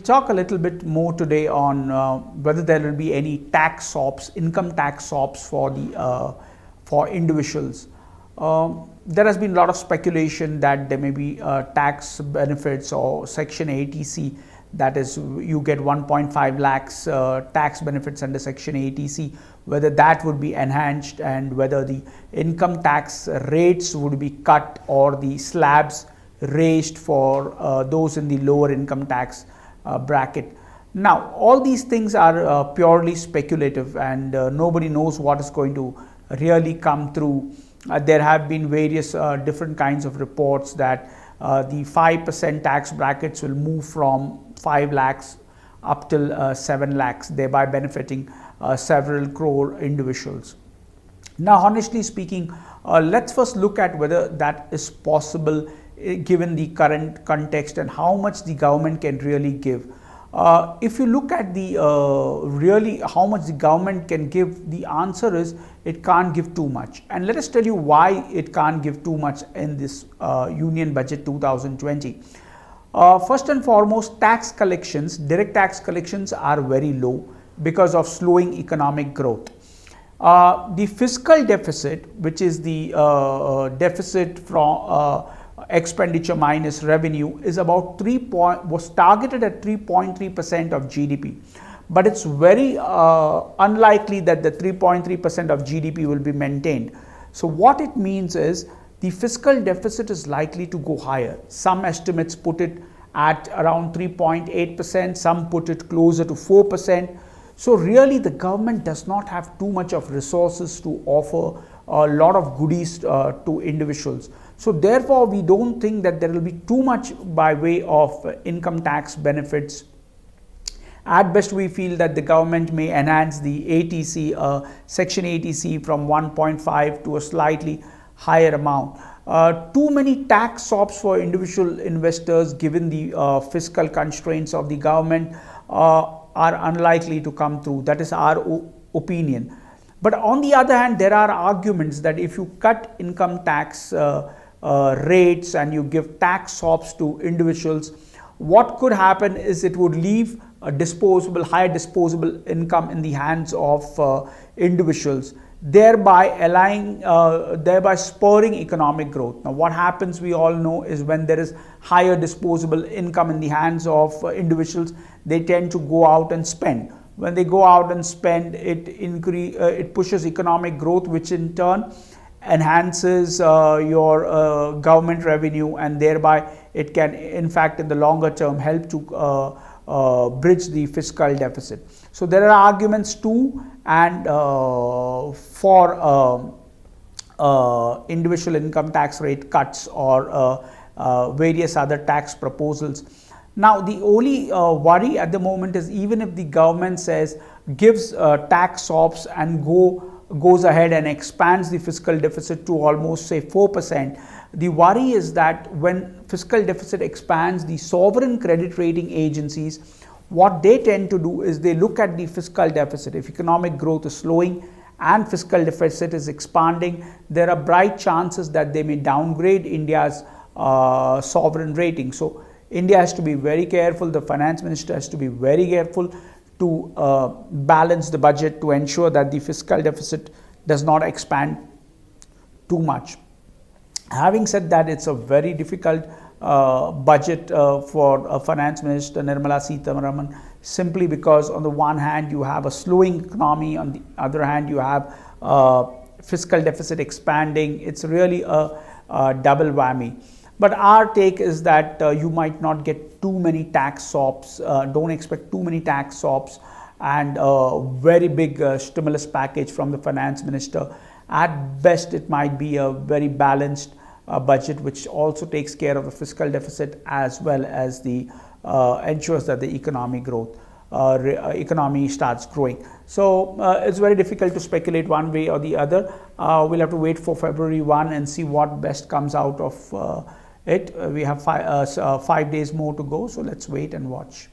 talk a little bit more today on whether there will be any tax swaps, income tax swaps for individuals. There has been a lot of speculation that there may be tax benefits or Section 80C, that is, you get 1.5 lakhs tax benefits under Section 80C, whether that would be enhanced and whether the income tax rates would be cut or the slabs raised for those in the lower income tax bracket. Now, all these things are purely speculative, and nobody knows what is going to really come through. There have been various different kinds of reports that the 5% tax brackets will move from 5 lakhs up till 7 lakhs, thereby benefiting several crore individuals. Now, honestly speaking, let's first look at whether that is possible given the current context and how much the government can really give. If you look at the really how much the government can give, the answer is it can't give too much. And let us tell you why it can't give too much in this Union Budget 2020. First and foremost, tax collections, direct tax collections are very low because of slowing economic growth. The fiscal deficit, which is the deficit from expenditure minus revenue, is about was targeted at 3.3% of GDP, but it's very unlikely that the 3.3% of GDP will be maintained. So what it means is the fiscal deficit is likely to go higher. Some estimates put it at around 3.8%, some put it closer to 4%. So really the government does not have too much of resources to offer a lot of goodies to individuals. So therefore, we don't think that there will be too much by way of income tax benefits. At best, we feel that the government may enhance the ATC, Section 80C from 1.5 to a slightly higher amount. Too many tax swaps for individual investors, given the fiscal constraints of the government, are unlikely to come through. That is our opinion. But on the other hand, there are arguments that if you cut income tax rates and you give tax swaps to individuals, what could happen is it would leave a higher disposable income in the hands of individuals, thereby spurring economic growth. Now, what happens, we all know, is when there is higher disposable income in the hands of individuals, they tend to go out and spend. When they go out and spend, it pushes economic growth, which in turn enhances your government revenue, and thereby it can, in fact, in the longer term, help to bridge the fiscal deficit. So there are arguments too, and for individual income tax rate cuts or various other tax proposals. Now, the only worry at the moment is, even if the government gives tax swaps and goes ahead and expands the fiscal deficit to almost say 4%, the worry is that when fiscal deficit expands, the sovereign credit rating agencies, what they tend to do is they look at the fiscal deficit. If economic growth is slowing and fiscal deficit is expanding, there are bright chances that they may downgrade India's sovereign rating. So India has to be very careful, the finance minister has to be very careful to balance the budget to ensure that the fiscal deficit does not expand too much. Having said that, it's a very difficult budget for Finance Minister Nirmala Sitharaman, simply because on the one hand you have a slowing economy, on the other hand you have fiscal deficit expanding. It's really a double whammy. But our take is that you might not get too many tax swaps, don't expect too many tax swaps, and a very big stimulus package from the finance minister. At best, it might be a very balanced budget, which also takes care of the fiscal deficit as well as the ensures that the economy starts growing. So it's very difficult to speculate one way or the other. We'll have to wait for February 1 and see what best comes out of it. We have 5 days more to go, so let's wait and watch.